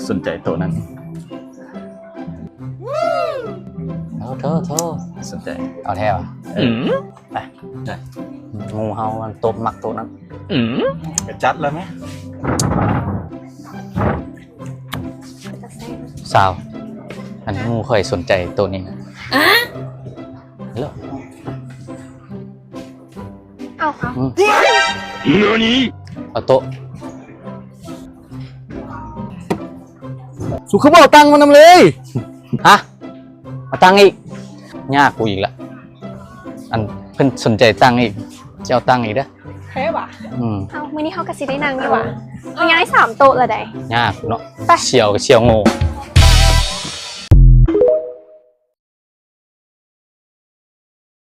สนใจตัวนั้นโทษสนใจเอาแท้ป่ะไปได้งูเฮามันตบมักตัวนั้นกระจัดแล้วไหมสาวอันงูค่อยสนใจตัวนี้นะแล้วเอาเอาโต๊ะสุขบอกตังมันนำเลยฮะมาตั้งอีกยากกูอีกละอันเพิ่นสนใจตั้งอีกจะเอาตั้งอีกเด้อเฮ้ยว่ะเอามื้อนี้เฮาก็สิได้นั่งนี่ว่ะมันยังได้3 โต๊ะละได้ยากเนาะเฉียวกับเฉียวโง่